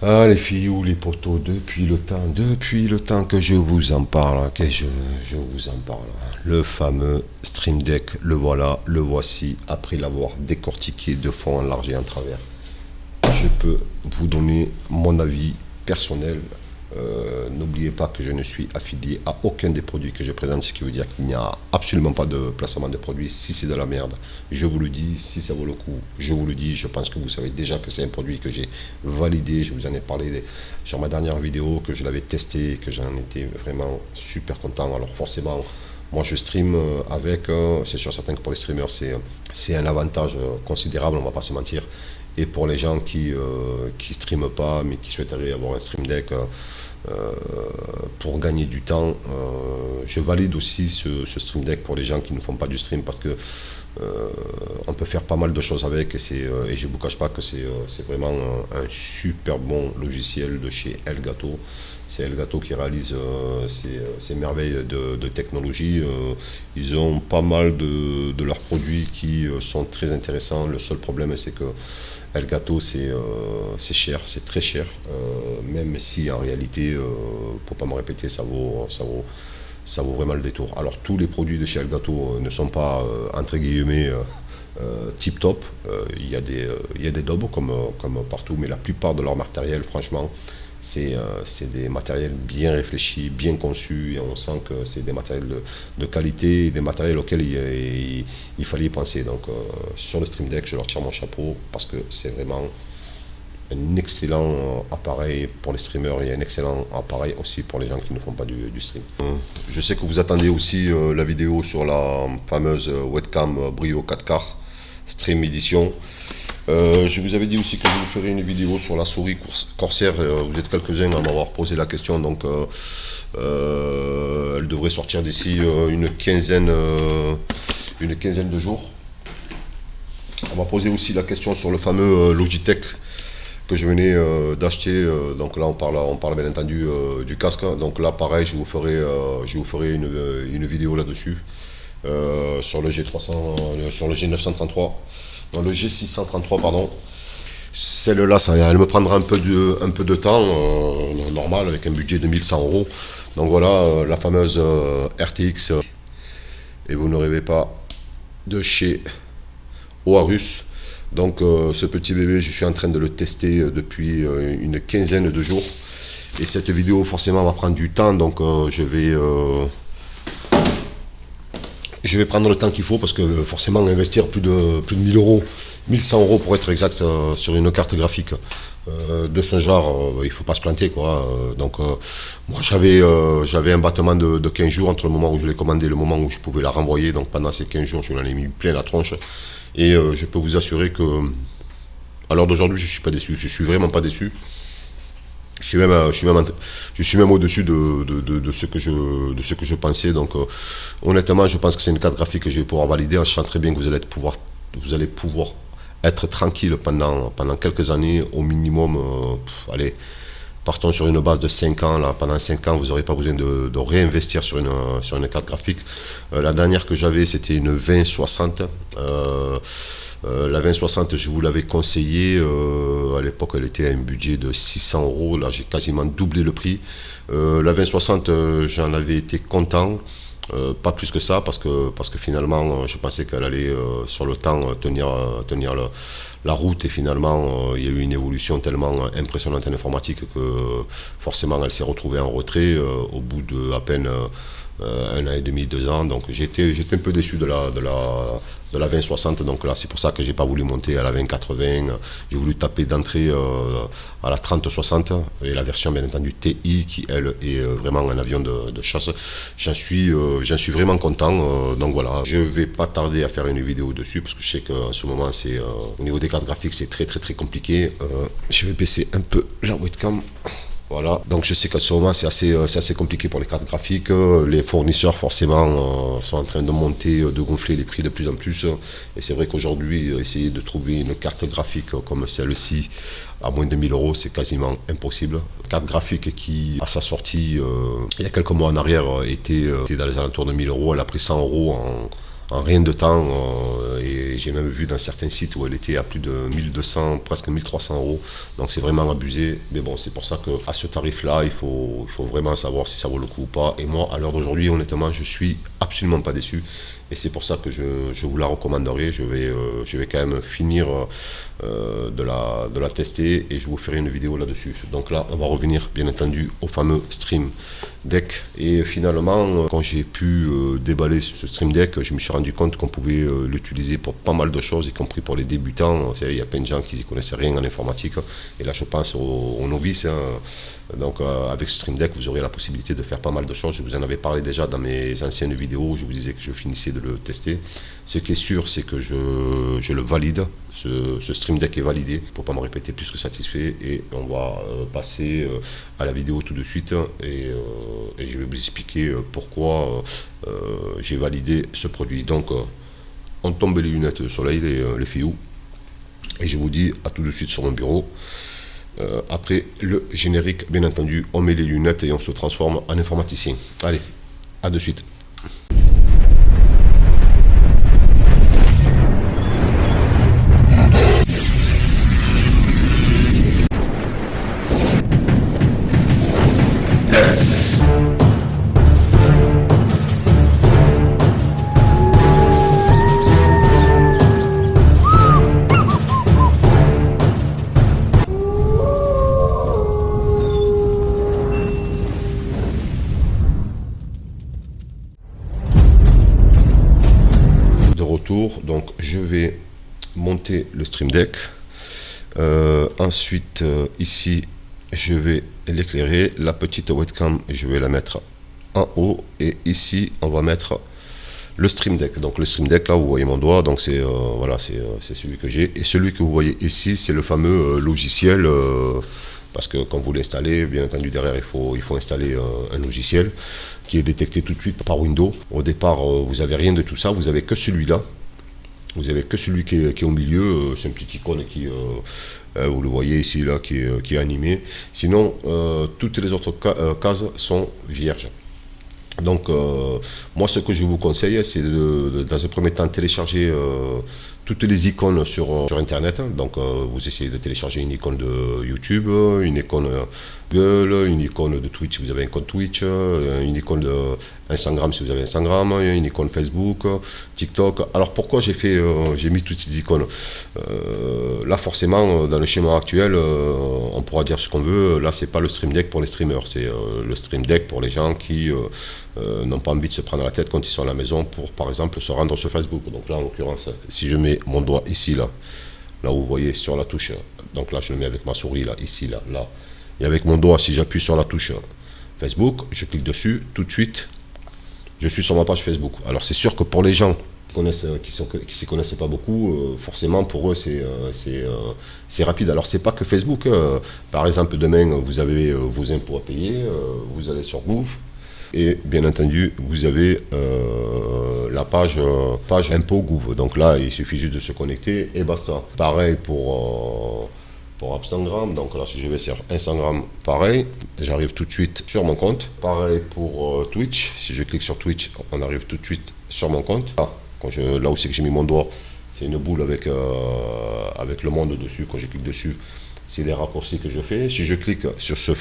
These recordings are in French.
Ah les filles ou les poteaux, depuis le temps que je vous en parle, hein, je vous en parle. Le fameux Stream Deck, le voilà, le voici, après l'avoir décortiqué de fond en large et en travers. Je peux vous donner mon avis personnel. N'oubliez pas que je ne suis affilié à aucun des produits que je présente, ce qui veut dire qu'il n'y a absolument pas de placement de produits. Si c'est de la merde, je vous le dis. Si ça vaut le coup, je vous le dis. Je pense que vous savez déjà que c'est un produit que j'ai validé. Je vous en ai parlé sur ma dernière vidéo, que je l'avais testé, que j'en étais vraiment super content. Alors forcément, moi je stream avec, c'est sûr certain que pour les streamers c'est un avantage considérable, on va pas se mentir. Et pour les gens qui streament pas mais qui souhaiteraient avoir un stream deck pour gagner du temps, je valide aussi ce stream deck pour les gens qui ne font pas du stream parce que on peut faire pas mal de choses avec et je ne vous cache pas que c'est vraiment un super bon logiciel de chez Elgato. C'est Elgato qui réalise ces merveilles de technologie. Ils ont pas mal de leurs produits qui sont très intéressants. Le seul problème, c'est que Elgato, c'est cher, c'est très cher. Même si en réalité, pour pas me répéter, ça vaut vraiment le détour. Alors, tous les produits de chez Elgato ne sont pas, entre guillemets, tip top. Il y a des daubes comme partout, mais la plupart de leur matériel, franchement, c'est des matériels bien réfléchis, bien conçus, et on sent que c'est des matériels de qualité, des matériels auxquels il fallait y penser. Donc sur le Stream Deck, je leur tire mon chapeau parce que c'est vraiment un excellent appareil pour les streamers et un excellent appareil aussi pour les gens qui ne font pas du stream. Je sais que vous attendez aussi la vidéo sur la fameuse webcam Brio 4K Stream Edition. Je vous avais dit aussi que je vous ferai une vidéo sur la souris Corsair. Vous êtes quelques-uns à m'avoir posé la question, donc elle devrait sortir d'ici une quinzaine de jours. On m'a posé aussi la question sur le fameux Logitech que je venais d'acheter. Donc là, on parle bien entendu du casque. Donc là, pareil, je vous ferai une vidéo là-dessus sur le G300, sur le G933. Dans le G633, pardon. Celle-là, elle me prendra un peu de temps, normal, avec un budget de 1100 euros. Donc voilà, la fameuse RTX. Et vous ne rêvez pas, de chez Oarus. Donc ce petit bébé, je suis en train de le tester depuis une quinzaine de jours. Et cette vidéo, forcément, va prendre du temps. Donc je vais prendre le temps qu'il faut parce que forcément investir plus de 1000 euros, 1100 euros pour être exact, sur une carte graphique de ce genre, il faut pas se planter quoi. Moi j'avais un battement de 15 jours entre le moment où je l'ai commandé et le moment où je pouvais la renvoyer. Donc pendant ces 15 jours je l'en ai mis plein la tronche. Et je peux vous assurer que à l'heure d'aujourd'hui je suis pas déçu, je suis vraiment pas déçu. Je suis même au-dessus de ce que je pensais. Donc, honnêtement, je pense que c'est une carte graphique que je vais pouvoir valider. En sachant très bien que vous allez pouvoir être tranquille pendant quelques années au minimum. Allez, partons sur une base de 5 ans. Là, pendant 5 ans, vous n'aurez pas besoin de réinvestir sur une carte graphique. La dernière que j'avais, c'était une 2060. La 2060, je vous l'avais conseillé. À l'époque, elle était à un budget de 600 euros. Là, j'ai quasiment doublé le prix. La 2060, j'en avais été content. Pas plus que ça, parce que finalement, je pensais qu'elle allait sur le temps tenir la route. Et finalement, il y a eu une évolution tellement impressionnante en informatique que forcément, elle s'est retrouvée en retrait au bout de à peine 1 an et demi, 2 ans. Donc j'étais un peu déçu de la 2060. Donc là, c'est pour ça que j'ai pas voulu monter à la 2080. J'ai voulu taper d'entrée à la 3060 et la version bien entendu TI qui elle est vraiment un avion de chasse. J'en suis vraiment content. Donc voilà, je vais pas tarder à faire une vidéo dessus parce que je sais qu'en ce moment c'est au niveau des cartes graphiques c'est très très très compliqué. Je vais baisser un peu la webcam. Voilà, donc je sais qu'à ce moment c'est assez compliqué pour les cartes graphiques. Les fournisseurs forcément sont en train de monter, de gonfler les prix de plus en plus. Et c'est vrai qu'aujourd'hui, essayer de trouver une carte graphique comme celle-ci à moins de 1000 euros, c'est quasiment impossible. Carte graphique qui, à sa sortie, il y a quelques mois en arrière, était dans les alentours de 1000 euros. Elle a pris 100 euros en rien de temps, et j'ai même vu dans certains sites où elle était à plus de 1200, presque 1300 euros. Donc c'est vraiment abusé. Mais bon, c'est pour ça qu'à ce tarif-là, il faut vraiment savoir si ça vaut le coup ou pas. Et moi, à l'heure d'aujourd'hui, honnêtement, je suis absolument pas déçu. Et c'est pour ça que je vous la recommanderai. Je vais quand même finir de la tester et je vous ferai une vidéo là-dessus. Donc là, on va revenir bien entendu au fameux Stream Deck. Et finalement, quand j'ai pu déballer ce Stream Deck, je me suis rendu compte qu'on pouvait l'utiliser pour pas mal de choses, y compris pour les débutants. Il y a plein de gens qui ne connaissaient rien en informatique. Et là, je pense aux novices. Hein. Donc avec Stream Deck, vous aurez la possibilité de faire pas mal de choses. Je vous en avais parlé déjà dans mes anciennes vidéos. Je vous disais que je finissais de le tester. Ce qui est sûr, c'est que je le valide. Ce Stream Deck est validé. Pour ne pas me répéter, plus que satisfait. Et on va passer à la vidéo tout de suite. Et je vais vous expliquer pourquoi j'ai validé ce produit. Donc on tombe les lunettes de soleil, les filles. Et je vous dis à tout de suite sur mon bureau. Après le générique, bien entendu, on met les lunettes et on se transforme en informaticien. Allez, à de suite. Donc je vais monter le Stream Deck. Ensuite ici je vais l'éclairer. La petite webcam je vais la mettre en haut et ici on va mettre le Stream Deck. Donc le Stream Deck, là vous voyez mon doigt, donc c'est voilà, c'est celui que j'ai, et celui que vous voyez ici c'est le fameux logiciel, parce que quand vous l'installez, bien entendu derrière il faut installer un logiciel qui est détecté tout de suite par Windows. Au départ vous avez rien de tout ça, vous avez que celui-là. Vous avez que celui qui est au milieu, c'est une petite icône qui, vous le voyez ici, là, qui est animé. Sinon, toutes les autres cases sont vierges. Donc, moi, ce que je vous conseille, c'est dans un premier temps, télécharger toutes les icônes sur Internet. Donc, vous essayez de télécharger une icône de YouTube, une icône Google, une icône de Twitch si vous avez un compte Twitch, une icône de Instagram si vous avez Instagram, une icône Facebook, TikTok. Alors, pourquoi j'ai mis toutes ces icônes? Là, forcément, dans le schéma actuel, on pourra dire ce qu'on veut. Là, c'est pas le Stream Deck pour les streamers, c'est le Stream Deck pour les gens qui n'ont pas envie de se prendre la tête quand ils sont à la maison pour, par exemple, se rendre sur Facebook. Donc là, en l'occurrence, si je mets mon doigt ici, là où vous voyez sur la touche, donc là, je le mets avec ma souris, là, ici, là, et avec mon doigt, si j'appuie sur la touche Facebook, je clique dessus, tout de suite, je suis sur ma page Facebook. Alors, c'est sûr que pour les gens qui ne s'y connaissaient pas beaucoup, forcément pour eux c'est rapide. Alors c'est pas que Facebook, par exemple demain vous avez vos impôts à payer, vous allez sur Gouv et bien entendu vous avez la page impôt Gouv. Donc là il suffit juste de se connecter et basta. Pareil pour Instagram, donc là si je vais sur Instagram, pareil, j'arrive tout de suite sur mon compte. Pareil pour Twitch, si je clique sur Twitch, on arrive tout de suite sur mon compte. Là où c'est que j'ai mis mon doigt, c'est une boule avec le monde dessus. Quand je clique dessus, c'est des raccourcis que je fais. Si je clique sur ce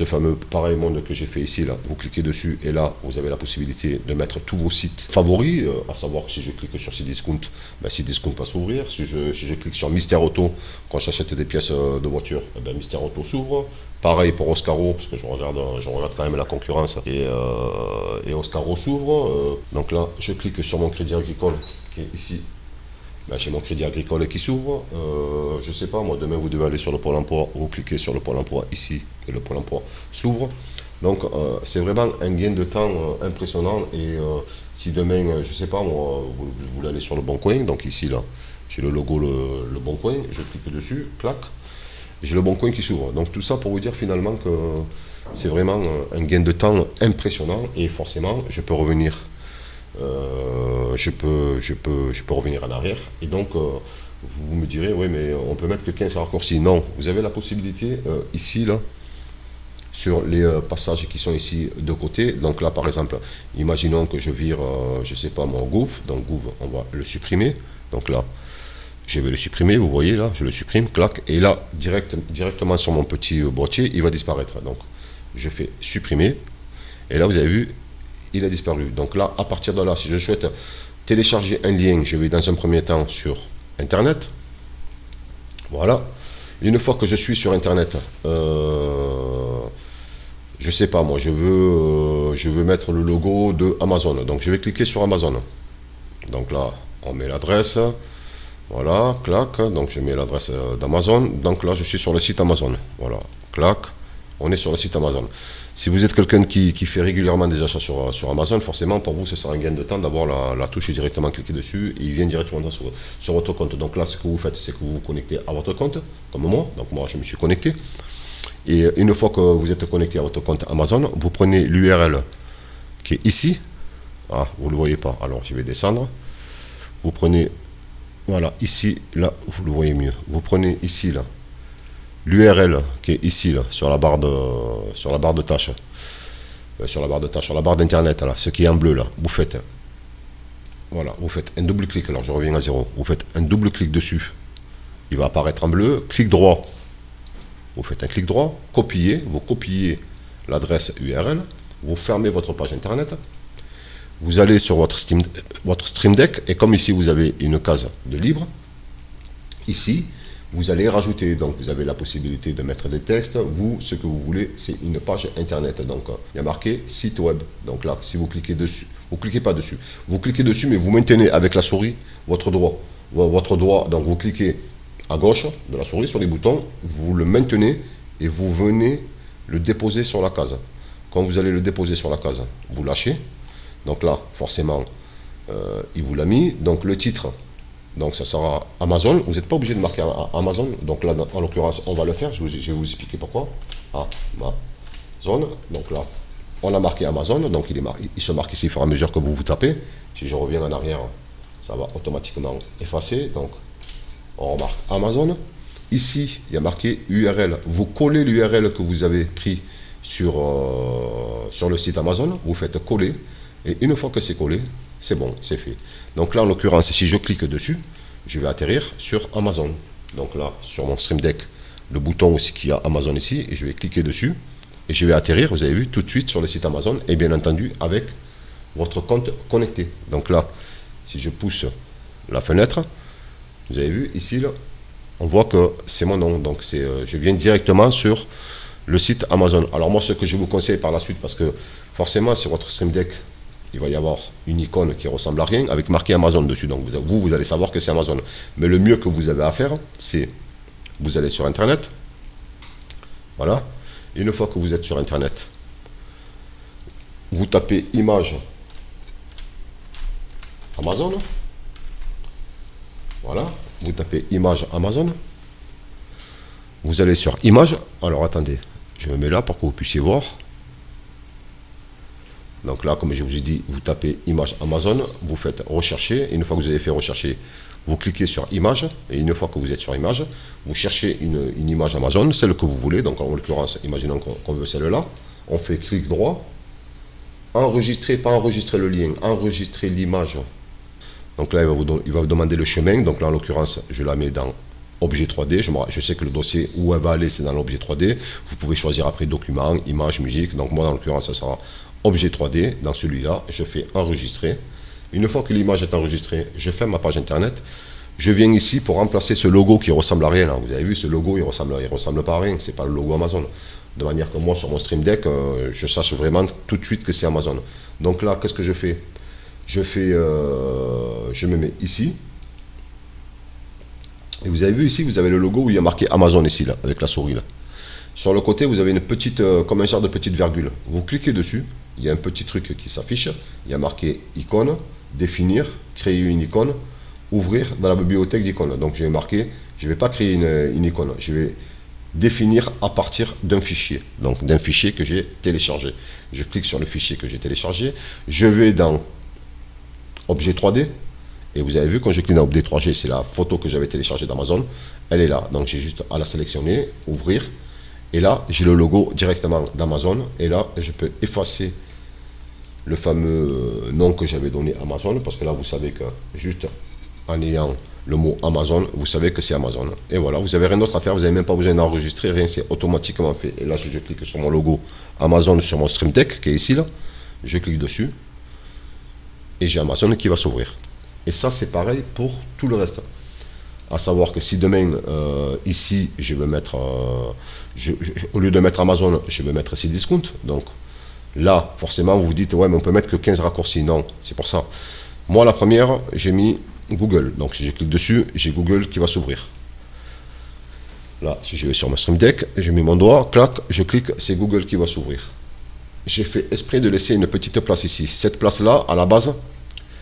fameux pareil monde que j'ai fait ici, là, vous cliquez dessus et là vous avez la possibilité de mettre tous vos sites favoris, à savoir que si je clique sur Cdiscount, Cdiscount va s'ouvrir. Si je clique sur Mister Auto, quand j'achète des pièces de voiture, Mister Auto s'ouvre. Pareil pour Oscaro, parce que je regarde quand même la concurrence, et Oscaro s'ouvre. Donc là je clique sur mon crédit agricole qui est ici. J'ai mon crédit agricole qui s'ouvre. Je sais pas, moi demain vous devez aller sur le Pôle emploi, vous cliquez sur le Pôle emploi ici et le Pôle emploi s'ouvre. Donc c'est vraiment un gain de temps impressionnant. Et si demain, je sais pas moi, vous voulez aller sur le Bon Coin, donc ici là, j'ai le logo le Bon Coin, je clique dessus, clac, j'ai le Bon Coin qui s'ouvre. Donc tout ça pour vous dire finalement que c'est vraiment un gain de temps impressionnant et forcément je peux revenir. Je peux revenir en arrière et donc vous me direz oui mais on peut mettre que 15 raccourcis. Non, vous avez la possibilité ici là sur les passages qui sont ici de côté. Donc là, par exemple, imaginons que je vire, je sais pas, mon Gouv. Donc Gouv, on va le supprimer. Donc là, je vais le supprimer, vous voyez là, je le supprime, clac. Et là, directement sur mon petit boîtier, il va disparaître. Donc, je fais supprimer. Et là, vous avez vu, il a disparu. Donc là, à partir de là, si je souhaite télécharger un lien, je vais dans un premier temps sur Internet. Voilà. Une fois que je suis sur Internet, je sais pas moi, je veux mettre le logo de Amazon. Donc je vais cliquer sur Amazon. Donc là, on met l'adresse. Voilà, clac. Donc je mets l'adresse d'Amazon. Donc là, je suis sur le site Amazon. Voilà, clac. On est sur le site Amazon. Si vous êtes quelqu'un qui fait régulièrement des achats sur Amazon, forcément, pour vous, ce sera un gain de temps d'avoir la touche directement cliquer dessus et il vient directement sur votre compte. Donc là, ce que vous faites, c'est que vous vous connectez à votre compte, comme moi. Donc moi, je me suis connecté. Et une fois que vous êtes connecté à votre compte Amazon, vous prenez l'URL qui est ici. Ah, vous ne le voyez pas. Alors, je vais descendre. Vous prenez, voilà, ici, là, vous le voyez mieux. Vous prenez ici, là, l'URL qui est ici, là, sur la barre de tâches. Sur la barre d'internet, là, ce qui est en bleu, là. Vous faites, voilà, vous faites un double clic. Alors, je reviens à 0. Vous faites un double clic dessus. Il va apparaître en bleu. Clic droit. Vous faites un clic droit, copier, vous copiez l'adresse URL, vous fermez votre page internet, vous allez sur votre Stream Deck, et comme ici vous avez une case de libre, ici vous allez rajouter, donc vous avez la possibilité de mettre des textes, vous ce que vous voulez c'est une page internet, donc il y a marqué site web, donc là si vous cliquez dessus, vous cliquez pas dessus, vous cliquez dessus mais vous maintenez avec la souris votre doigt, donc vous cliquez à gauche de la souris sur les boutons, vous le maintenez et vous venez le déposer sur la case. Quand vous allez le déposer sur la case, vous lâchez. Donc là, forcément, il vous l'a mis. Donc le titre, donc ça sera Amazon. Vous n'êtes pas obligé de marquer Amazon. Donc là, en l'occurrence, on va le faire. Je vais vous expliquer pourquoi. Amazon. Donc là, on a marqué Amazon. Donc il se marque ici au fur et à mesure que vous tapez. Si je reviens en arrière, ça va automatiquement effacer. Donc on remarque Amazon. Ici, il y a marqué URL. Vous collez l'URL que vous avez pris sur le site Amazon. Vous faites coller. Et une fois que c'est collé, c'est bon, c'est fait. Donc là, en l'occurrence, si je clique dessus, je vais atterrir sur Amazon. Donc là, sur mon Stream Deck, le bouton aussi qui a Amazon ici, et je vais cliquer dessus. Et je vais atterrir, vous avez vu, tout de suite sur le site Amazon. Et bien entendu, avec votre compte connecté. Donc là, si je pousse la fenêtre, vous avez vu ici, là, on voit que c'est mon nom. Donc je viens directement sur le site Amazon. Alors moi, ce que je vous conseille par la suite, parce que forcément, sur votre Stream Deck, il va y avoir une icône qui ressemble à rien avec marqué Amazon dessus. Donc vous allez savoir que c'est Amazon. Mais le mieux que vous avez à faire, c'est vous allez sur Internet. Voilà. Une fois que vous êtes sur Internet, vous tapez image Amazon. Voilà. Vous tapez image Amazon. Vous allez sur image. Alors attendez, je me mets là pour que vous puissiez voir. Donc là, comme je vous ai dit, vous tapez image Amazon, vous faites rechercher. Une fois que vous avez fait rechercher, vous cliquez sur image. Et une fois que vous êtes sur image, vous cherchez une image Amazon, celle que vous voulez. Donc en l'occurrence, imaginons qu'on veut celle-là. On fait clic droit. Enregistrer, pas enregistrer le lien, enregistrer l'image. Donc là, il va vous demander le chemin. Donc là, en l'occurrence, je la mets dans objet 3D. Je sais que le dossier où elle va aller, c'est dans l'objet 3D. Vous pouvez choisir après document, image, musique. Donc moi, en l'occurrence, ça sera objet 3D. Dans celui-là, je fais enregistrer. Une fois que l'image est enregistrée, je ferme ma page internet. Je viens ici pour remplacer ce logo qui ressemble à rien. Là. Vous avez vu, ce logo, il ressemble pas à rien. C'est pas le logo Amazon. De manière que moi, sur mon Stream Deck, je sache vraiment tout de suite que c'est Amazon. Donc là, qu'est-ce que je fais? Je me mets ici. Et vous avez vu ici, vous avez le logo où il y a marqué Amazon ici, là, avec la souris là. Sur le côté, vous avez une petite, comme un genre de petite virgule. Vous cliquez dessus, il y a un petit truc qui s'affiche. Il y a marqué icône, définir, créer une icône, ouvrir dans la bibliothèque d'icônes. Donc je vais marquer, je ne vais pas créer une icône, je vais définir à partir d'un fichier. Donc d'un fichier que j'ai téléchargé. Je clique sur le fichier que j'ai téléchargé. Je vais dans objet 3D. Et vous avez vu, quand je clique dans objet 3D, c'est la photo que j'avais téléchargée d'Amazon. Elle est là. Donc j'ai juste à la sélectionner, ouvrir. Et là, j'ai le logo directement d'Amazon. Et là, je peux effacer le fameux nom que j'avais donné Amazon. Parce que là, vous savez que juste en ayant le mot Amazon, vous savez que c'est Amazon. Et voilà, vous n'avez rien d'autre à faire. Vous n'avez même pas besoin d'enregistrer. Rien, c'est automatiquement fait. Et là, je clique sur mon logo Amazon sur mon Stream Deck qui est ici. Là. Je clique dessus. Et j'ai Amazon qui va s'ouvrir. Et ça, c'est pareil pour tout le reste. À savoir que si demain, ici, je vais mettre, au lieu de mettre Amazon, je vais mettre Cdiscount. Donc là, forcément, vous vous dites, ouais, mais on peut mettre que 15 raccourcis. Non, c'est pour ça. Moi, la première, j'ai mis Google. Donc si je clique dessus, j'ai Google qui va s'ouvrir. Là, si je vais sur mon Stream Deck, je mets mon doigt, clac, je clique, c'est Google qui va s'ouvrir. J'ai fait exprès de laisser une petite place ici. Cette place-là, à la base,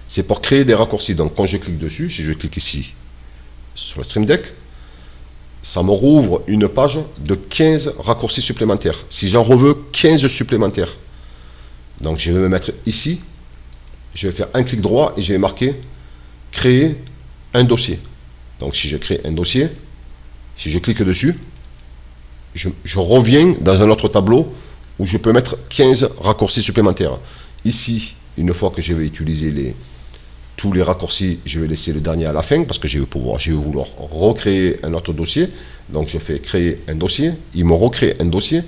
c'est pour créer des raccourcis. Donc quand je clique dessus, si je clique ici, sur le Stream Deck, ça me rouvre une page de 15 raccourcis supplémentaires. Si j'en reveux 15 supplémentaires, donc je vais me mettre ici, je vais faire un clic droit et je vais marquer créer un dossier. Donc si je crée un dossier, si je clique dessus, je reviens dans un autre tableau où je peux mettre 15 raccourcis supplémentaires. Ici, une fois que je vais utiliser tous les raccourcis, je vais laisser le dernier à la fin parce que je vais vouloir recréer un autre dossier. Donc je fais créer un dossier, il me recrée un dossier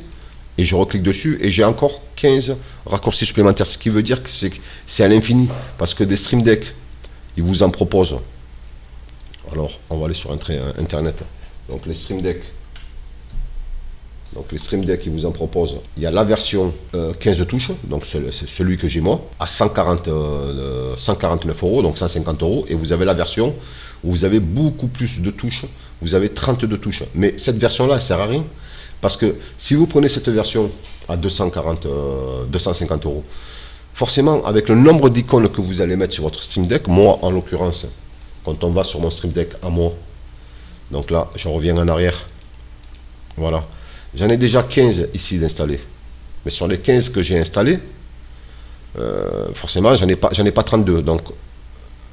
et je reclique dessus et j'ai encore 15 raccourcis supplémentaires. Ce qui veut dire que c'est à l'infini parce que des Stream Deck, ils vous en proposent. Alors on va aller sur internet. Donc les Stream Deck. Donc les Stream Deck, ils vous en proposent. Il y a la version 15 touches, donc c'est celui que j'ai moi, à 149 euros, donc 150 euros. Et vous avez la version où vous avez beaucoup plus de touches. Vous avez 32 touches. Mais cette version-là, elle ne sert à rien. Parce que si vous prenez cette version à 250 euros, forcément, avec le nombre d'icônes que vous allez mettre sur votre Stream Deck, moi en l'occurrence, quand on va sur mon Stream Deck à moi, donc là, je reviens en arrière. Voilà. J'en ai déjà 15 ici d'installés. Mais sur les 15 que j'ai installés, forcément, j'en ai pas 32. Donc,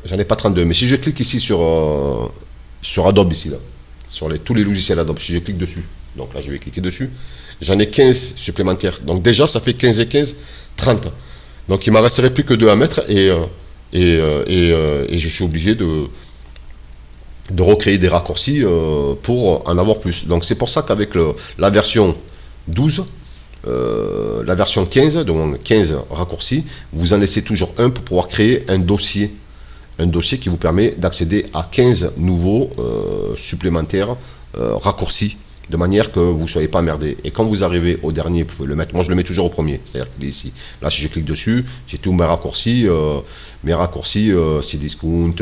j'en ai pas 32. Mais si je clique ici sur Adobe, ici, là, sur tous les logiciels Adobe, si je clique dessus, donc là, je vais cliquer dessus, j'en ai 15 supplémentaires. Donc, déjà, ça fait 15 et 15, 30. Donc, il ne m'en resterait plus que 2 à mettre et je suis obligé de recréer des raccourcis pour en avoir plus. Donc c'est pour ça qu'avec la version 12, la version 15, donc 15 raccourcis, vous en laissez toujours un pour pouvoir créer un dossier qui vous permet d'accéder à 15 nouveaux supplémentaires raccourcis, de manière que vous ne soyez pas emmerdé. Et quand vous arrivez au dernier, vous pouvez le mettre. Moi, je le mets toujours au premier. C'est-à-dire qu'il est ici. Là, si je clique dessus, j'ai tous mes raccourcis. Cdiscount,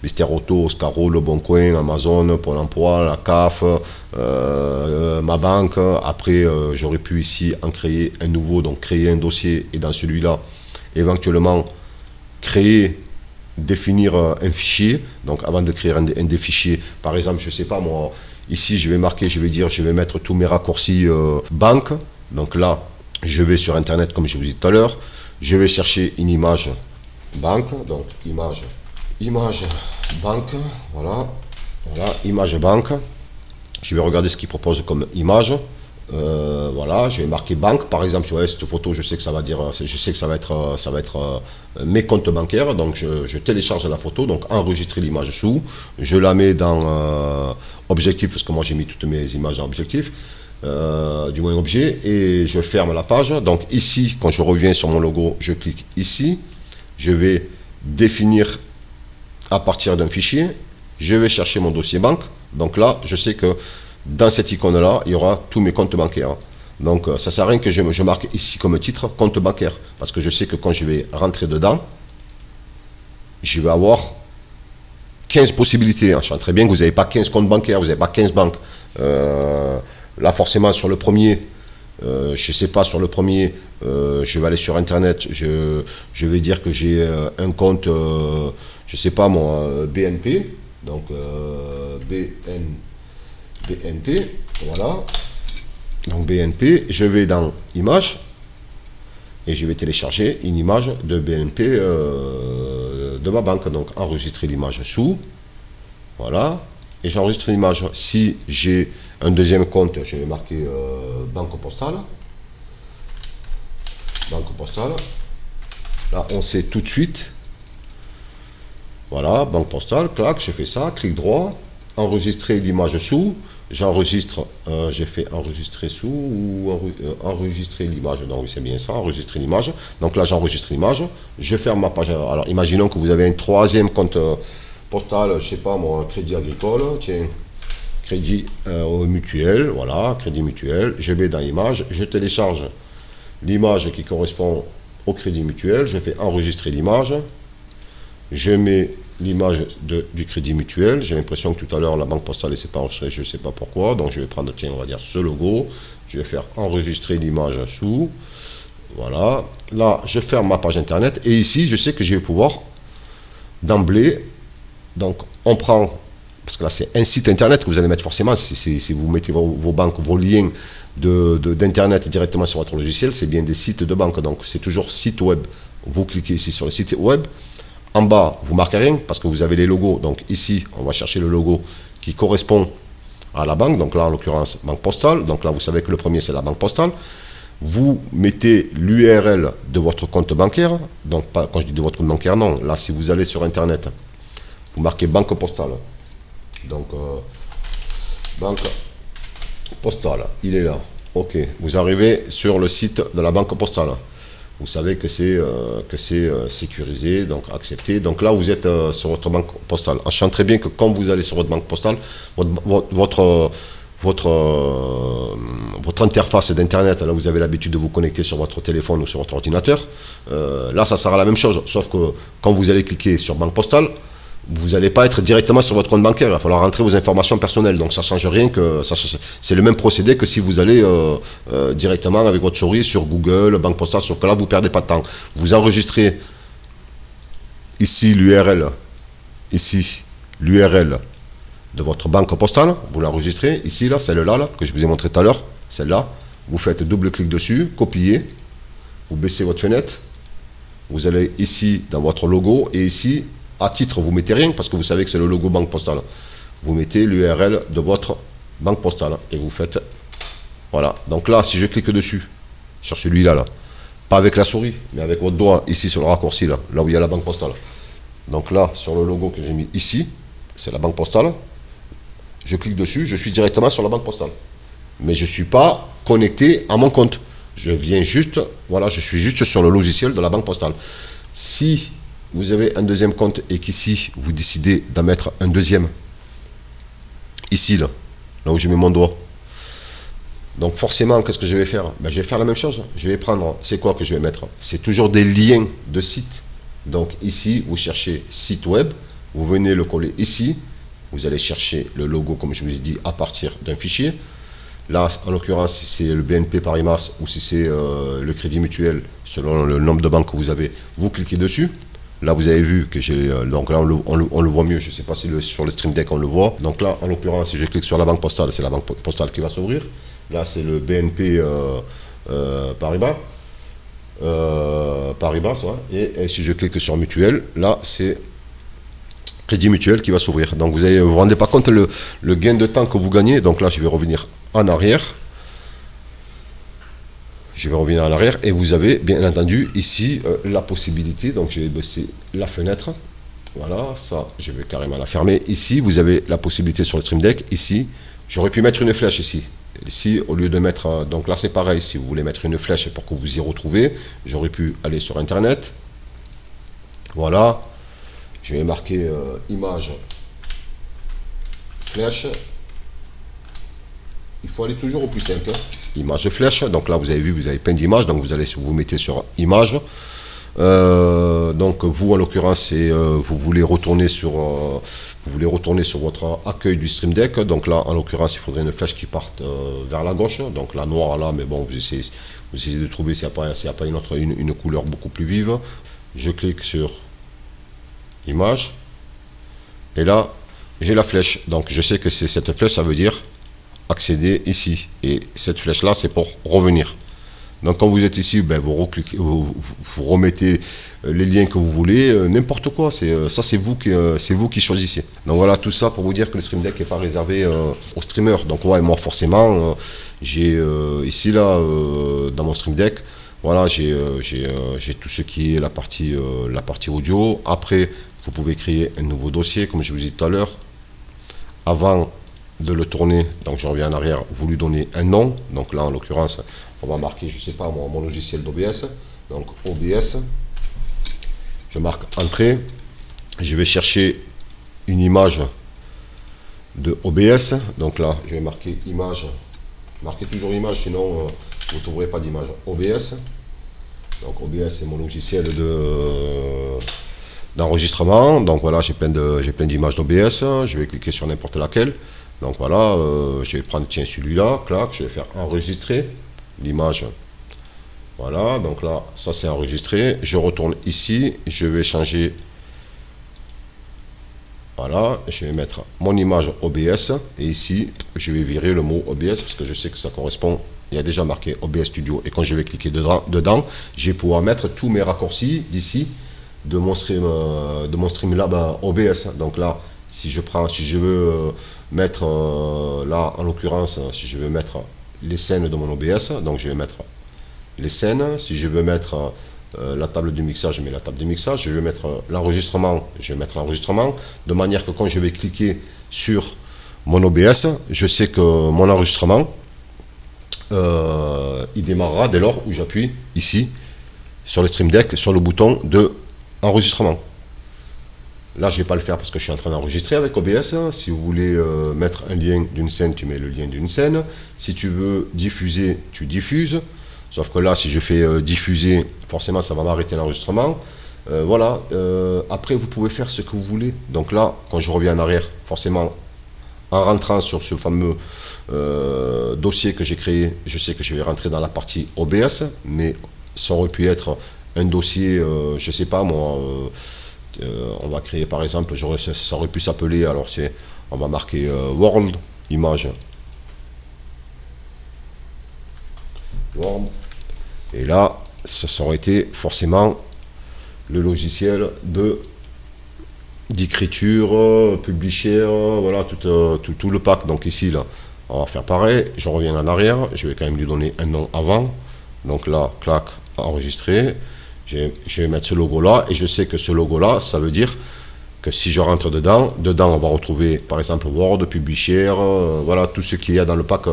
Mister Auto, Oscaro, Le Bon Coin, Amazon, Pôle Emploi, la CAF, ma banque. Après, j'aurais pu ici en créer un nouveau, donc créer un dossier. Et dans celui-là, éventuellement, définir un fichier. Donc, avant de créer un des fichiers, par exemple, je ne sais pas moi, ici, je vais mettre tous mes raccourcis banque. Donc là, je vais sur Internet, comme je vous ai dit tout à l'heure. Je vais chercher une image banque. Donc, image banque. Voilà, image banque. Je vais regarder ce qu'il propose comme image. Voilà, je vais marquer banque. Par exemple, vous voyez cette photo, je sais que ça va être mes comptes bancaires. Donc, je télécharge la photo, donc enregistrer l'image sous. Je la mets dans objectif, parce que moi j'ai mis toutes mes images en objectif, du moins objet, et je ferme la page. Donc ici, quand je reviens sur mon logo, je clique ici. Je vais définir à partir d'un fichier. Je vais chercher mon dossier banque. Donc là, je sais que dans cette icône-là, il y aura tous mes comptes bancaires. Donc, ça ne sert à rien que je marque ici comme titre compte bancaire. Parce que je sais que quand je vais rentrer dedans, je vais avoir 15 possibilités. Je sens très bien que vous n'avez pas 15 comptes bancaires, vous n'avez pas 15 banques. Là, forcément, sur le premier, je ne sais pas, sur le premier, je vais aller sur Internet, je vais dire que j'ai un compte, je ne sais pas moi, BNP. Donc, BNP, voilà. Donc BNP, je vais dans Images et je vais télécharger une image de BNP de ma banque. Donc enregistrer l'image sous, voilà, et j'enregistre l'image. Si j'ai un deuxième compte, je vais marquer banque postale. Banque postale. Là, on sait tout de suite. Voilà, banque postale, clac, je fais ça, clic droit, enregistrer l'image sous. J'enregistre, j'ai fait enregistrer sous ou enregistrer l'image. Donc c'est bien ça, enregistrer l'image. Donc là, j'enregistre l'image. Je ferme ma page. Alors, imaginons que vous avez un troisième compte postal, je sais pas moi, crédit agricole, tiens, crédit mutuel, voilà, crédit mutuel. Je vais dans l'image, je télécharge l'image qui correspond au crédit mutuel. Je fais enregistrer l'image. Je mets l'image du crédit mutuel. J'ai l'impression que tout à l'heure la banque postale ne s'est pas enregistrée, je ne sais pas pourquoi. Donc je vais prendre, tiens, on va dire ce logo. Je vais faire enregistrer l'image sous. Voilà. Là, je ferme ma page internet. Et ici, je sais que je vais pouvoir d'emblée. Donc on prend, parce que là c'est un site internet que vous allez mettre forcément. Si vous mettez vos banques, vos liens d'internet directement sur votre logiciel, c'est bien des sites de banque. Donc c'est toujours site web. Vous cliquez ici sur le site web. En bas, vous marquez rien parce que vous avez les logos. Donc ici, on va chercher le logo qui correspond à la banque. Donc là, en l'occurrence, banque postale. Donc là, vous savez que le premier, c'est la banque postale. Vous mettez l'URL de votre compte bancaire. Donc pas, quand je dis de votre compte bancaire, non. Là, si vous allez sur Internet, vous marquez banque postale. Donc, banque postale, il est là. OK. Vous arrivez sur le site de la banque postale. Vous savez que c'est sécurisé, donc accepté. Donc là, vous êtes sur votre banque postale. En sachant très bien que quand vous allez sur votre banque postale, votre interface d'Internet, là vous avez l'habitude de vous connecter sur votre téléphone ou sur votre ordinateur, là ça sera la même chose. Sauf que quand vous allez cliquer sur banque postale, vous n'allez pas être directement sur votre compte bancaire, il va falloir rentrer vos informations personnelles, donc ça ne change rien, c'est le même procédé que si vous allez directement avec votre souris sur Google, banque postale, sauf que là vous ne perdez pas de temps. Vous enregistrez ici l'URL de votre banque postale, vous l'enregistrez, ici là, celle-là là, que je vous ai montré tout à l'heure, celle-là, vous faites double clic dessus, copier, vous baissez votre fenêtre, vous allez ici dans votre logo, et ici, à titre, vous mettez rien parce que vous savez que c'est le logo banque postale. Vous mettez l'URL de votre banque postale et vous faites, voilà. Donc là, si je clique dessus, sur celui-là, là, pas avec la souris, mais avec votre doigt, ici sur le raccourci, là où il y a la banque postale. Donc là, sur le logo que j'ai mis ici, c'est la banque postale. Je clique dessus, je suis directement sur la banque postale. Mais je ne suis pas connecté à mon compte. Je viens juste, voilà, je suis juste sur le logiciel de la banque postale. Si vous avez un deuxième compte et qu'ici, vous décidez d'en mettre un deuxième, ici, là où je mets mon doigt. Donc forcément, qu'est-ce que je vais faire? Ben, je vais faire la même chose. Je vais prendre, c'est quoi que je vais mettre? C'est toujours des liens de sites. Donc ici, vous cherchez site web, vous venez le coller ici, vous allez chercher le logo, comme je vous ai dit, à partir d'un fichier. Là, en l'occurrence, si c'est le BNP Paribas ou si c'est le Crédit Mutuel, selon le nombre de banques que vous avez, vous cliquez dessus. Là, vous avez vu que j'ai... donc là, on le voit mieux. Je ne sais pas si sur le Stream Deck, on le voit. Donc là, en l'occurrence, si je clique sur la banque postale, c'est la banque postale qui va s'ouvrir. Là, c'est le BNP Paribas. Paribas, ouais. Et si je clique sur Mutuel, là, c'est Crédit Mutuel qui va s'ouvrir. Donc, vous ne vous rendez pas compte le gain de temps que vous gagnez. Donc là, je vais revenir en arrière. Je vais revenir en arrière et vous avez bien entendu ici la possibilité, donc je vais baisser la fenêtre, voilà, ça je vais carrément la fermer. Ici vous avez la possibilité sur le Stream Deck, ici j'aurais pu mettre une flèche ici au lieu de mettre, donc là c'est pareil, si vous voulez mettre une flèche pour que vous y retrouvez, j'aurais pu aller sur internet, voilà, je vais marquer image flèche. Il faut aller toujours au plus simple. Image flèche. Donc là, vous avez vu, vous avez plein d'images. Donc vous mettez sur image. Donc vous, en l'occurrence, vous voulez retourner sur votre accueil du Stream Deck. Donc là, en l'occurrence, il faudrait une flèche qui parte vers la gauche. Donc la noire là, mais bon, vous essayez de trouver s'il n'y a pas une couleur beaucoup plus vive. Je clique sur image. Et là, j'ai la flèche. Donc je sais que c'est cette flèche, ça veut dire accéder ici, et cette flèche là c'est pour revenir. Donc quand vous êtes ici, ben, vous remettez les liens que vous voulez, n'importe quoi. Ça, c'est vous qui choisissez. Donc voilà, tout ça pour vous dire que le Stream Deck n'est pas réservé aux streamers. Donc ouais, moi forcément, j'ai ici là dans mon Stream Deck, voilà, j'ai tout ce qui est la partie audio. Après, vous pouvez créer un nouveau dossier, comme je vous ai dit tout à l'heure. Avant de le tourner, donc je reviens en arrière, vous lui donnez un nom. Donc là, en l'occurrence, on va marquer, je sais pas, mon logiciel d'OBS. Donc OBS. Je marque entrée. Je vais chercher une image de OBS. Donc là, je vais marquer image. Marquez toujours image, sinon vous ne trouverez pas d'image. OBS. Donc OBS, c'est mon logiciel d'enregistrement. Donc voilà, j'ai plein d'images d'OBS. Je vais cliquer sur n'importe laquelle. Donc voilà, je vais prendre, tiens, celui-là, clac, je vais faire enregistrer l'image. Voilà, donc là, ça c'est enregistré. Je retourne ici, je vais changer. Voilà, je vais mettre mon image OBS. Et ici, je vais virer le mot OBS parce que je sais que ça correspond. Il y a déjà marqué OBS Studio. Et quand je vais cliquer dedans, je vais pouvoir mettre tous mes raccourcis d'ici de mon Streamlab OBS. Donc là, si je veux mettre, là en l'occurrence, si je veux mettre les scènes de mon OBS, donc je vais mettre les scènes. Si je veux mettre la table de mixage, je mets la table de mixage. Je vais mettre l'enregistrement, je vais mettre l'enregistrement, de manière que quand je vais cliquer sur mon OBS, je sais que mon enregistrement, il démarrera dès lors où j'appuie ici, sur le Stream Deck, sur le bouton de enregistrement. Là, je ne vais pas le faire parce que je suis en train d'enregistrer avec OBS. Si vous voulez mettre un lien d'une scène, tu mets le lien d'une scène. Si tu veux diffuser, tu diffuses. Sauf que là, si je fais diffuser, forcément, ça va m'arrêter l'enregistrement. Voilà. Après, vous pouvez faire ce que vous voulez. Donc là, quand je reviens en arrière, forcément, en rentrant sur ce fameux dossier que j'ai créé, je sais que je vais rentrer dans la partie OBS. Mais ça aurait pu être un dossier, je ne sais pas moi... on va créer par exemple, ça aurait pu s'appeler, alors on va marquer World, image, World, et là, ça aurait été forcément le logiciel d'écriture, publisher, voilà, tout le pack. Donc ici, là, on va faire pareil, je reviens en arrière, je vais quand même lui donner un nom avant, donc là, clac, enregistrer. Je vais mettre ce logo-là, et je sais que ce logo-là, ça veut dire que si je rentre dedans, on va retrouver, par exemple, Word, Publisher, voilà, tout ce qu'il y a dans le pack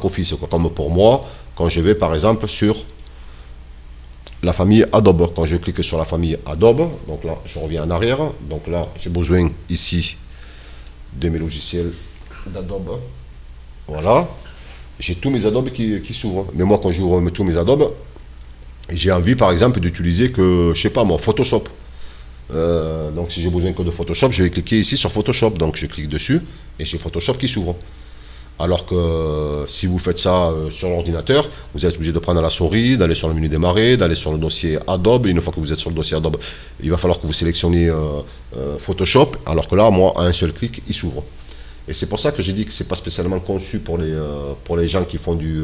Office. Comme pour moi, quand je vais, par exemple, sur la famille Adobe. Quand je clique sur la famille Adobe, donc là, je reviens en arrière. Donc là, j'ai besoin, ici, de mes logiciels d'Adobe. Voilà. J'ai tous mes Adobe qui s'ouvrent. Mais moi, quand j'ouvre tous mes Adobe, j'ai envie par exemple d'utiliser que, je sais pas moi, Photoshop. Donc si j'ai besoin que de Photoshop, je vais cliquer ici sur Photoshop. Donc je clique dessus et j'ai Photoshop qui s'ouvre. Alors que si vous faites ça sur l'ordinateur, vous êtes obligé de prendre la souris, d'aller sur le menu démarrer, d'aller sur le dossier Adobe. Et une fois que vous êtes sur le dossier Adobe, il va falloir que vous sélectionnez Photoshop. Alors que là, moi, à un seul clic, il s'ouvre. Et c'est pour ça que j'ai dit que c'est pas spécialement conçu pour les gens qui font du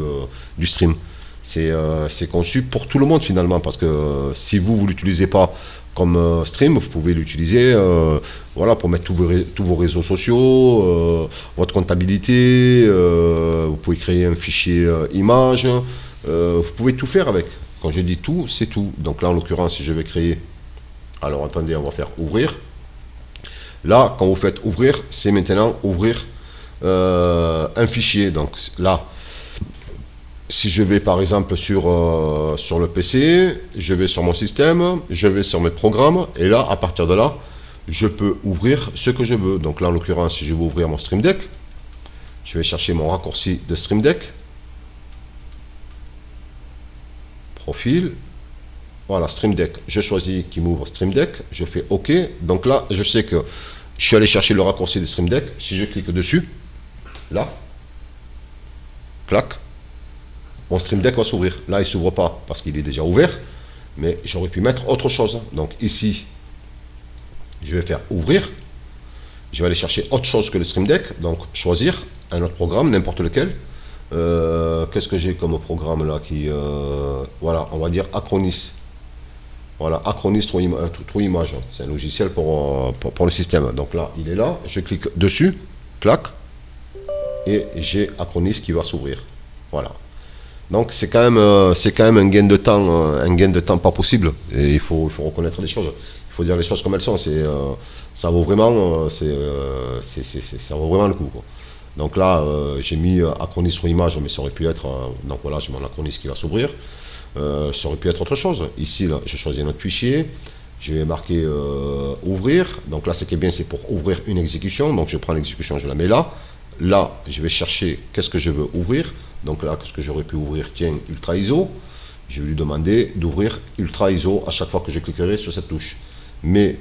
stream. C'est conçu pour tout le monde finalement, parce que si vous ne l'utilisez pas comme stream, vous pouvez l'utiliser voilà, pour mettre tous vos réseaux sociaux, votre comptabilité, vous pouvez créer un fichier image, vous pouvez tout faire avec. Quand je dis tout, c'est tout. Donc là en l'occurrence, si je vais créer, alors attendez, on va faire ouvrir. Là, quand vous faites ouvrir, c'est maintenant ouvrir un fichier. Donc là, si je vais par exemple sur le PC, je vais sur mon système, je vais sur mes programmes, et là, à partir de là, je peux ouvrir ce que je veux. Donc là, en l'occurrence, si je veux ouvrir mon Stream Deck, je vais chercher mon raccourci de Stream Deck, profil, voilà, Stream Deck, je choisis qui m'ouvre Stream Deck, je fais OK. Donc là, je sais que je suis allé chercher le raccourci de Stream Deck. Si je clique dessus, là, clac, mon Stream Deck va s'ouvrir. Là, il ne s'ouvre pas parce qu'il est déjà ouvert, mais j'aurais pu mettre autre chose. Donc ici, je vais faire ouvrir. Je vais aller chercher autre chose que le Stream Deck. Donc choisir un autre programme, n'importe lequel. Qu'est-ce que j'ai comme programme là qui, voilà, on va dire Acronis. Voilà, Acronis True Image. C'est un logiciel pour le système. Donc là, il est là. Je clique dessus, clac, et j'ai Acronis qui va s'ouvrir. Voilà. Donc c'est quand même un gain de temps pas possible. Et il faut reconnaître les choses. Il faut dire les choses comme elles sont. Ça vaut vraiment, ça vaut vraiment le coup, quoi. Donc là, j'ai mis Acronis sur image, mais ça aurait pu être, donc voilà, j'ai mon Acronis qui va s'ouvrir. Ça aurait pu être autre chose. Ici, là, je choisis un autre fichier. Je vais marquer ouvrir. Donc là, ce qui est bien, c'est pour ouvrir une exécution. Donc je prends l'exécution, je la mets là. Là, je vais chercher qu'est-ce que je veux ouvrir. Donc là, qu'est-ce que j'aurais pu ouvrir? Tiens, Ultra ISO. Je vais lui demander d'ouvrir Ultra ISO à chaque fois que je cliquerai sur cette touche. Mais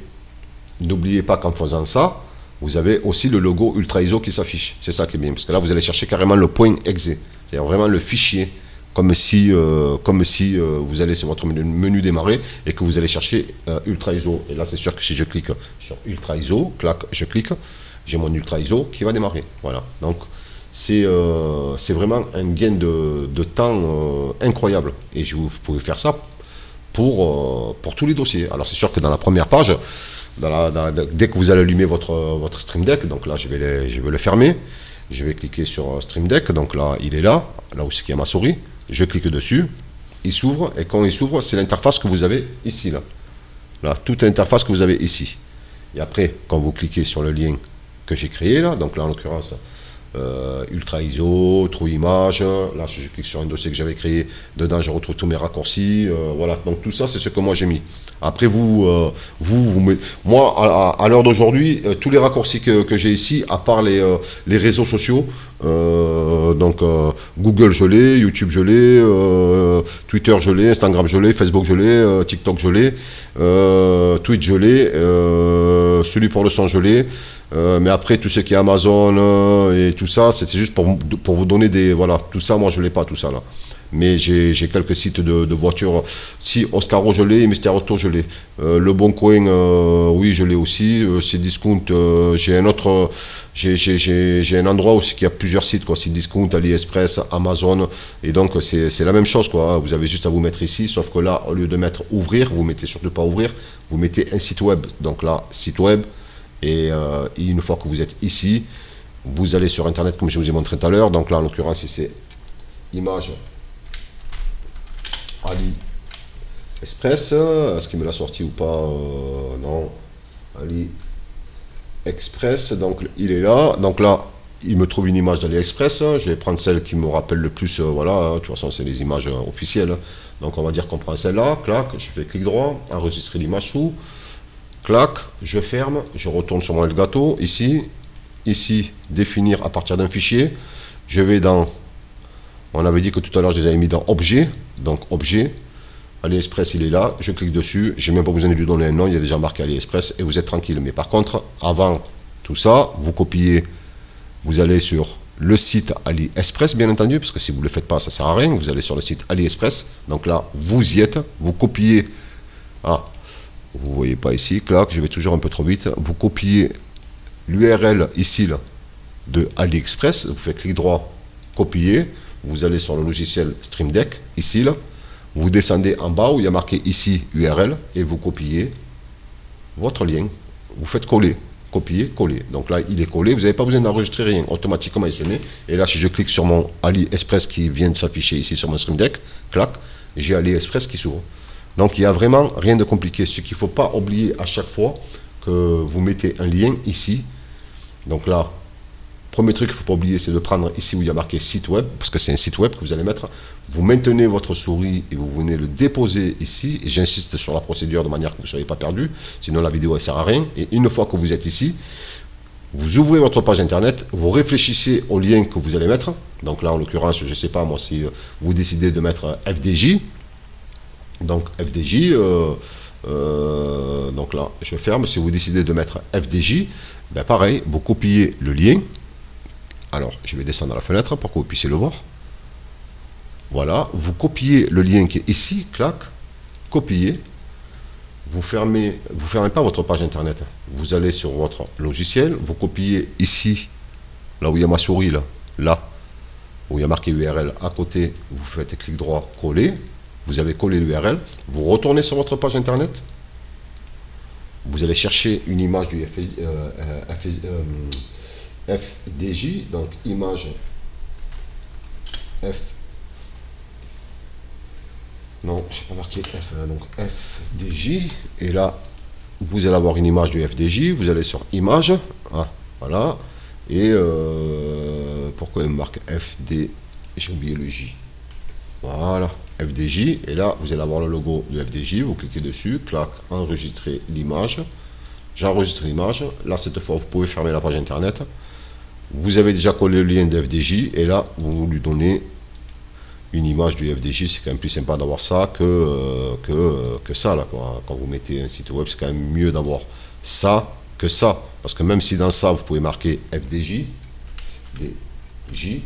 n'oubliez pas qu'en faisant ça, vous avez aussi le logo Ultra ISO qui s'affiche. C'est ça qui est bien. Parce que là, vous allez chercher carrément le point exe. C'est-à-dire vraiment le fichier. Comme si vous allez sur votre menu démarrer et que vous allez chercher Ultra ISO. Et là, c'est sûr que si je clique sur Ultra ISO, clac, je clique, j'ai mon Ultra ISO qui va démarrer. Voilà. Donc, c'est vraiment un gain de temps incroyable. Et vous pouvez faire ça pour tous les dossiers. Alors, c'est sûr que dans la première page, dès que vous allez allumer votre Stream Deck, donc là, je vais le fermer. Je vais cliquer sur Stream Deck. Donc là, il est là où c'est qu'il y a ma souris. Je clique dessus, il s'ouvre, et quand il s'ouvre, c'est l'interface que vous avez ici, là. Là, toute l'interface que vous avez ici. Et après, quand vous cliquez sur le lien que j'ai créé, là, donc là, en l'occurrence, Ultra ISO, True Image, là, je clique sur un dossier que j'avais créé, dedans, je retrouve tous mes raccourcis, voilà, donc tout ça, c'est ce que moi j'ai mis. Après, moi, à l'heure d'aujourd'hui, tous les raccourcis que j'ai ici, à part les réseaux sociaux, Google je l'ai, YouTube je l'ai, Twitter je l'ai, Instagram je l'ai, Facebook je l'ai, TikTok je l'ai, Twitch je l'ai, celui pour le son je l'ai, mais après tout ce qui est Amazon et tout ça, c'était juste pour vous donner des, voilà, tout ça, moi je l'ai pas tout ça là. Mais j'ai quelques sites de voitures. Si Oscaro je l'ai, Mister Auto je l'ai. Le Bon Coin, oui je l'ai aussi. Cdiscount, j'ai un autre, j'ai un endroit aussi qui a plusieurs sites, quoi. Cdiscount, AliExpress, Amazon, et donc c'est la même chose, quoi. Vous avez juste à vous mettre ici, sauf que là, au lieu de mettre ouvrir, vous mettez surtout pas ouvrir, vous mettez un site web. Donc là, site web, et une fois que vous êtes ici, vous allez sur internet comme je vous ai montré tout à l'heure. Donc là, en l'occurrence, si c'est image AliExpress, est-ce qu'il me l'a sorti ou pas? Non. AliExpress, donc il est là. Donc là, il me trouve une image d'AliExpress. Je vais prendre celle qui me rappelle le plus. Voilà, de toute façon, c'est les images officielles. Donc on va dire qu'on prend celle-là. Clac, je fais clic droit, enregistrer l'image sous. Clac, je ferme, je retourne sur mon Elgato. Ici, définir à partir d'un fichier. Je vais dans. On avait dit que tout à l'heure, je les avais mis dans objet. Donc, objet. AliExpress, il est là. Je clique dessus. Je n'ai même pas besoin de lui donner un nom. Il y a déjà marqué AliExpress et vous êtes tranquille. Mais par contre, avant tout ça, vous copiez. Vous allez sur le site AliExpress, bien entendu, parce que si vous ne le faites pas, ça ne sert à rien. Vous allez sur le site AliExpress. Donc là, vous y êtes. Vous copiez. Ah, vous ne voyez pas ici. Clac, je vais toujours un peu trop vite. Vous copiez l'URL ici, là, de AliExpress. Vous faites clic droit, copier. Vous allez sur le logiciel Stream Deck, ici, là. Vous descendez en bas où il y a marqué ici URL et vous copiez votre lien. Vous faites coller, copier, coller. Donc là, il est collé. Vous n'avez pas besoin d'enregistrer rien. Automatiquement, il se met. Et là, si je clique sur mon AliExpress qui vient de s'afficher ici sur mon Stream Deck, clac, j'ai AliExpress qui s'ouvre. Donc, il n'y a vraiment rien de compliqué. Ce qu'il ne faut pas oublier à chaque fois que vous mettez un lien ici. Donc là, premier truc qu'il ne faut pas oublier, c'est de prendre ici où il y a marqué site web, parce que c'est un site web que vous allez mettre. Vous maintenez votre souris et vous venez le déposer ici. Et j'insiste sur la procédure de manière que vous ne soyez pas perdu, sinon la vidéo ne sert à rien. Et une fois que vous êtes ici, vous ouvrez votre page internet, vous réfléchissez au lien que vous allez mettre. Donc là, en l'occurrence, je ne sais pas, moi, si vous décidez de mettre FDJ. Donc FDJ, donc là, je ferme. Si vous décidez de mettre FDJ, ben pareil, vous copiez le lien. Alors, je vais descendre à la fenêtre pour que vous puissiez le voir. Voilà, vous copiez le lien qui est ici, clac, copier. Vous fermez pas votre page internet. Vous allez sur votre logiciel, vous copiez ici, là où il y a ma souris, là, où il y a marqué URL à côté, vous faites clic droit, coller, vous avez collé l'URL, vous retournez sur votre page internet, vous allez chercher une image du FDJ, donc image F. Non, je n'ai pas marqué F, donc FDJ, et là, vous allez avoir une image du FDJ, vous allez sur image, ah, voilà, et pourquoi il me marque FD, j'ai oublié le J, voilà, FDJ, et là, vous allez avoir le logo du FDJ, vous cliquez dessus, clac, enregistrer l'image, j'enregistre l'image, là, cette fois, vous pouvez fermer la page internet, vous avez déjà collé le lien de FDJ, et là, vous lui donnez une image du FDJ. C'est quand même plus sympa d'avoir ça que ça, là, quoi. Quand vous mettez un site web, c'est quand même mieux d'avoir ça que ça, parce que même si dans ça, vous pouvez marquer FDJ, DJ,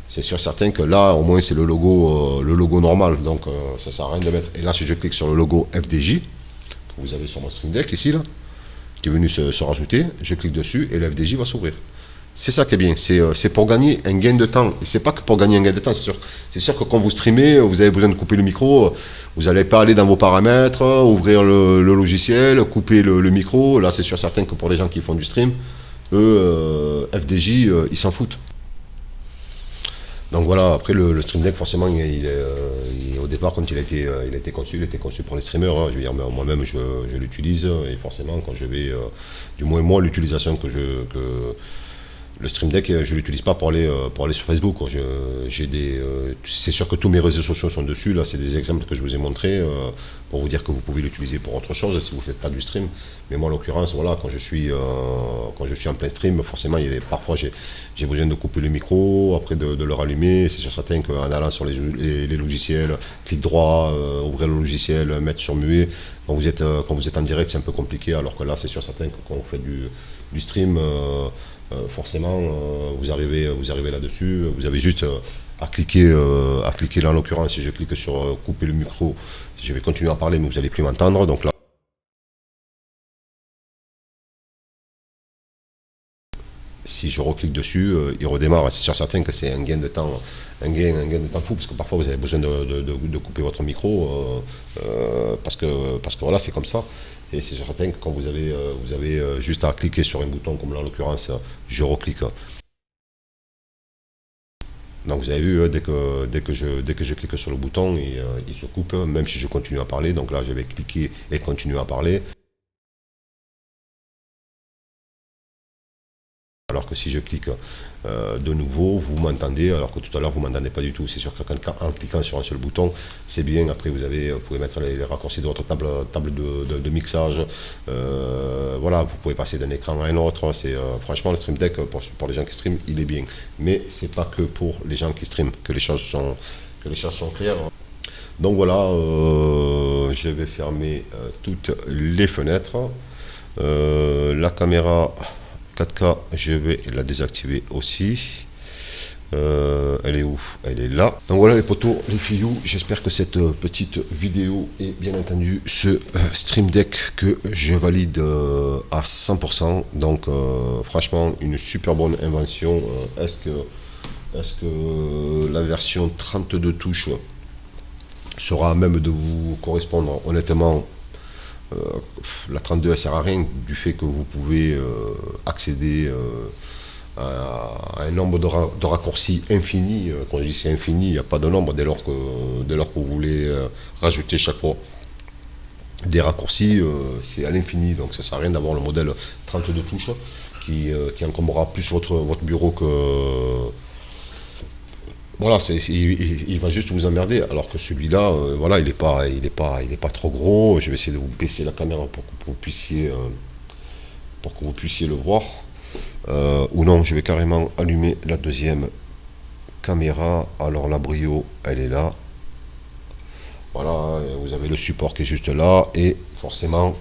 c'est sûr certain que là, au moins, c'est le logo normal, donc ça sert à rien de mettre. Et là, si je clique sur le logo FDJ, que vous avez sur mon Stream Deck ici, là, qui est venu se rajouter, je clique dessus et le FDJ va s'ouvrir. C'est ça qui est bien, c'est pour gagner un gain de temps. Et c'est pas que pour gagner un gain de temps, c'est sûr que quand vous streamez, vous avez besoin de couper le micro, vous n'allez pas aller dans vos paramètres, ouvrir le logiciel, couper le micro. Là, c'est sûr certain que pour les gens qui font du stream, eux, FDJ, ils s'en foutent. Donc voilà, après le Stream Deck, forcément, au départ, quand il a été conçu pour les streamers. Hein. Je veux dire, moi-même, je l'utilise, et forcément, quand je vais, du moins moi, l'utilisation le Stream Deck, je ne l'utilise pas pour aller sur Facebook. C'est sûr que tous mes réseaux sociaux sont dessus. Là, c'est des exemples que je vous ai montrés pour vous dire que vous pouvez l'utiliser pour autre chose si vous ne faites pas du stream. Mais moi, en l'occurrence, voilà, quand je suis en plein stream, forcément, parfois j'ai besoin de couper le micro, après de le rallumer. C'est sûr certain qu'en allant sur les logiciels, clic droit, ouvrir le logiciel, mettre sur muet. Quand vous êtes en direct, c'est un peu compliqué. Alors que là, c'est sûr certain que quand vous faites du stream, forcément, vous arrivez là-dessus. Vous avez juste à cliquer là, en l'occurrence, si je clique sur couper le micro, je vais continuer à parler, mais vous n'allez plus m'entendre. Donc là, si je reclique dessus, il redémarre. C'est sûr certain que c'est un gain de temps, fou, parce que parfois vous avez besoin de couper votre micro, parce que voilà, c'est comme ça. Et c'est certain que quand vous avez juste à cliquer sur un bouton, comme là en l'occurrence, je reclique. Donc vous avez vu, dès que je clique sur le bouton, il se coupe, même si je continue à parler. Donc là, je vais cliquer et continuer à parler. Alors que si je clique de nouveau, vous m'entendez, alors que tout à l'heure, vous ne m'entendez pas du tout. C'est sûr que en cliquant sur un seul bouton, c'est bien. Après, vous pouvez mettre les raccourcis de votre table de mixage. Voilà, vous pouvez passer d'un écran à un autre. Franchement, le Stream Deck, pour les gens qui streament, il est bien. Mais c'est pas que pour les gens qui streament que les choses sont claires. Donc voilà, je vais fermer toutes les fenêtres. La caméra 4K, je vais la désactiver aussi. Elle est où? Elle est là. Donc voilà les potos, les filous, j'espère que cette petite vidéo est bien entendu ce Stream Deck que je valide à 100%. Donc franchement, une super bonne invention. Est-ce que la version 32 touches sera à même de vous correspondre? Honnêtement, la 32 elle sert à rien, du fait que vous pouvez accéder à un nombre de raccourcis infini. Quand je dis c'est infini, il n'y a pas de nombre dès lors que vous voulez rajouter chaque fois des raccourcis, c'est à l'infini. Donc ça ne sert à rien d'avoir le modèle 32 touches qui encombrera plus votre bureau que... Voilà, il va juste vous emmerder, alors que celui-là, voilà, il est pas trop gros. Je vais essayer de vous baisser la caméra pour que vous puissiez le voir. Ou non, je vais carrément allumer la deuxième caméra. Alors la Brio, elle est là. Voilà, vous avez le support qui est juste là, et forcément,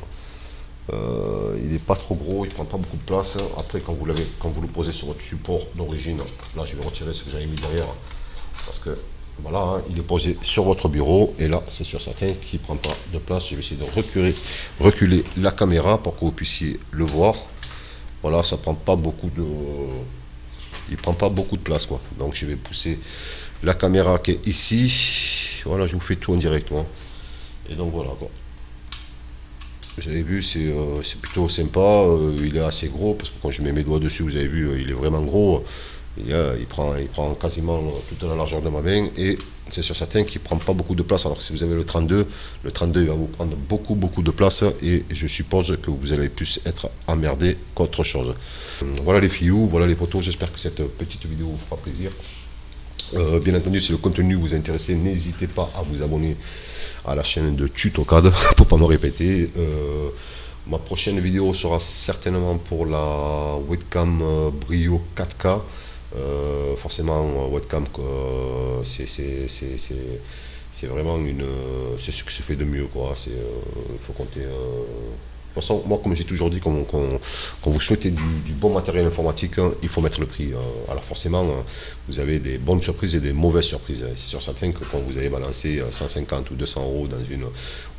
il n'est pas trop gros, il prend pas beaucoup de place. Après, quand vous le posez sur votre support d'origine, là, je vais retirer ce que j'avais mis derrière. Parce que voilà, hein, il est posé sur votre bureau, et là c'est sûr certain qu'il ne prend pas de place. Je vais essayer de reculer la caméra pour que vous puissiez le voir. Voilà, ça prend pas beaucoup il prend pas beaucoup de place quoi. Donc je vais pousser la caméra qui est ici. Voilà, je vous fais tout en direct moi. Et donc voilà quoi. Vous avez vu, c'est plutôt sympa. Il est assez gros parce que quand je mets mes doigts dessus, vous avez vu, il est vraiment gros. Il prend quasiment toute la largeur de ma main et c'est sur certains qui ne prend pas beaucoup de place. Alors que si vous avez le 32 il va vous prendre beaucoup de place et je suppose que vous allez plus être emmerdé qu'autre chose. Voilà les filles, voilà les potos, j'espère que cette petite vidéo vous fera plaisir. Bien entendu, si le contenu vous intéresse, n'hésitez pas à vous abonner à la chaîne de TutoCAD pour pas me répéter. Ma prochaine vidéo sera certainement pour la webcam Brio 4K. Forcément, webcam, c'est vraiment c'est ce que se fait de mieux, quoi. Il faut compter. De toute façon, moi, comme j'ai toujours dit, quand vous souhaitez du bon matériel informatique, il faut mettre le prix. Alors forcément, vous avez des bonnes surprises et des mauvaises surprises. C'est sûr certain que quand vous allez balancer 150 ou 200 euros dans une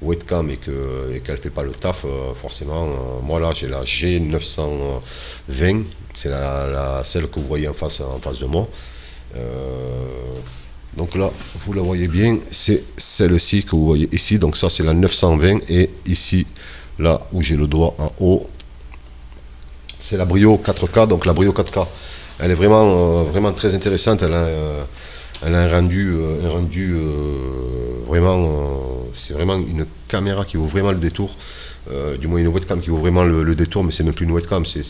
webcam et qu'elle ne fait pas le taf, forcément, moi là, j'ai la G920, c'est celle que vous voyez en face de moi. Donc là, vous la voyez bien, c'est celle-ci que vous voyez ici. Donc ça, c'est la 920 et ici, là où j'ai le doigt en haut, c'est la Brio 4K. Donc la Brio 4K, elle est vraiment très intéressante. Elle a un rendu vraiment, c'est vraiment une caméra qui vaut vraiment le détour. Du moins une webcam qui vaut vraiment le détour, mais c'est même plus une webcam, c'est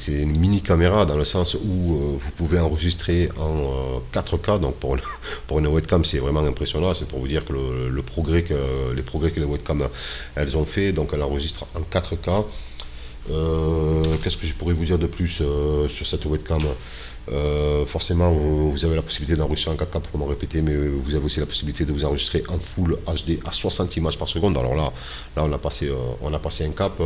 une mini caméra dans le sens où vous pouvez enregistrer en 4K. Donc pour une webcam c'est vraiment impressionnant. C'est pour vous dire que les progrès que les webcams elles ont fait. Donc elle enregistre en 4K. Qu'est-ce que je pourrais vous dire de plus sur cette webcam? Forcément vous avez la possibilité d'enregistrer en 4K pour m'en répéter, mais vous avez aussi la possibilité de vous enregistrer en Full HD à 60 images par seconde. Alors là on a passé un cap.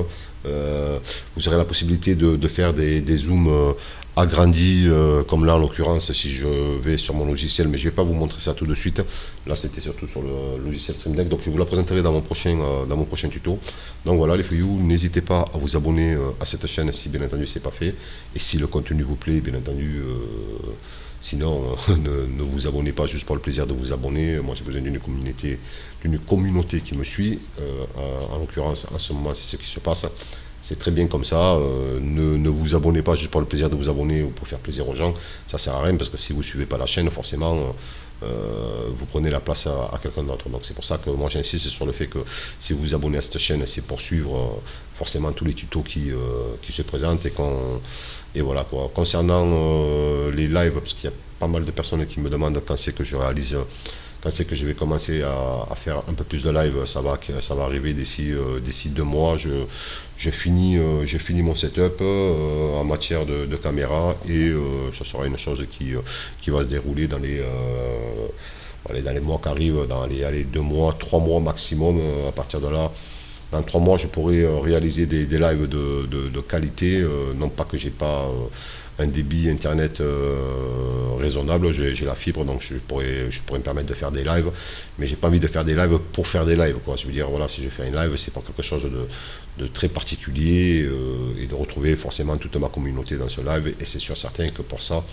Vous aurez la possibilité de faire des zooms agrandis, comme là en l'occurrence si je vais sur mon logiciel, mais je ne vais pas vous montrer ça tout de suite. Là c'était surtout sur le logiciel Stream Deck, donc je vous la présenterai dans mon prochain tuto. Donc voilà les filles, n'hésitez pas à vous abonner à cette chaîne si bien entendu c'est pas fait, et si le contenu vous plaît bien entendu. Sinon, ne vous abonnez pas juste pour le plaisir de vous abonner. Moi, j'ai besoin d'une communauté qui me suit. En l'occurrence, en ce moment, c'est ce qui se passe. C'est très bien comme ça. Ne vous abonnez pas juste pour le plaisir de vous abonner ou pour faire plaisir aux gens. Ça sert à rien parce que si vous ne suivez pas la chaîne, forcément, vous prenez la place à quelqu'un d'autre. Donc c'est pour ça que moi j'insiste sur le fait que si vous vous abonnez à cette chaîne, c'est pour suivre forcément tous les tutos qui se présentent. Et voilà quoi. Concernant les lives, parce qu'il y a pas mal de personnes qui me demandent quand c'est que je réalise, quand c'est que je vais commencer à faire un peu plus de live. Ça va arriver d'ici 2 mois. Je finis mon setup en matière de caméra, et ce sera une chose qui va se dérouler dans les mois qui arrivent, dans les 2 mois, 3 mois maximum. À partir de là, dans 3 mois, je pourrai réaliser des lives de qualité. Non pas que j'ai pas un débit internet raisonnable, j'ai la fibre, donc je pourrais me permettre de faire des lives, mais j'ai pas envie de faire des lives pour faire des lives, quoi. Je veux dire, voilà, si je fais un live, c'est pour quelque chose de très particulier, et de retrouver forcément toute ma communauté dans ce live. Et c'est sûr certain que pour ça,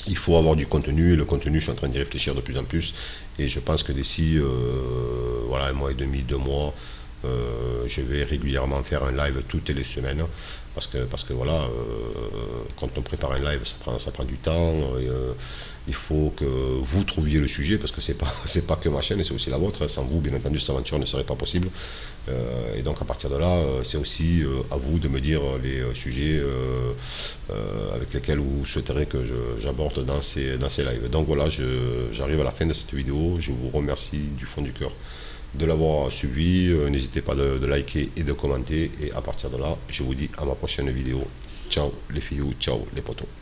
il faut avoir du contenu, et le contenu, je suis en train d'y réfléchir de plus en plus, et je pense que d'ici 1 mois et demi, 2 mois, je vais régulièrement faire un live toutes les semaines, parce que voilà, quand on prépare un live, ça prend du temps. Il faut que vous trouviez le sujet, parce que c'est pas que ma chaîne, c'est aussi la vôtre. Sans vous, bien entendu, cette aventure ne serait pas possible. Et donc à partir de là, c'est aussi à vous de me dire les sujets avec lesquels vous souhaiterez que j'aborde dans ces lives. Donc voilà, j'arrive à la fin de cette vidéo. Je vous remercie du fond du cœur de l'avoir suivi. N'hésitez pas de liker et de commenter, et à partir de là, je vous dis à ma prochaine vidéo. Ciao les filles, ciao les potos.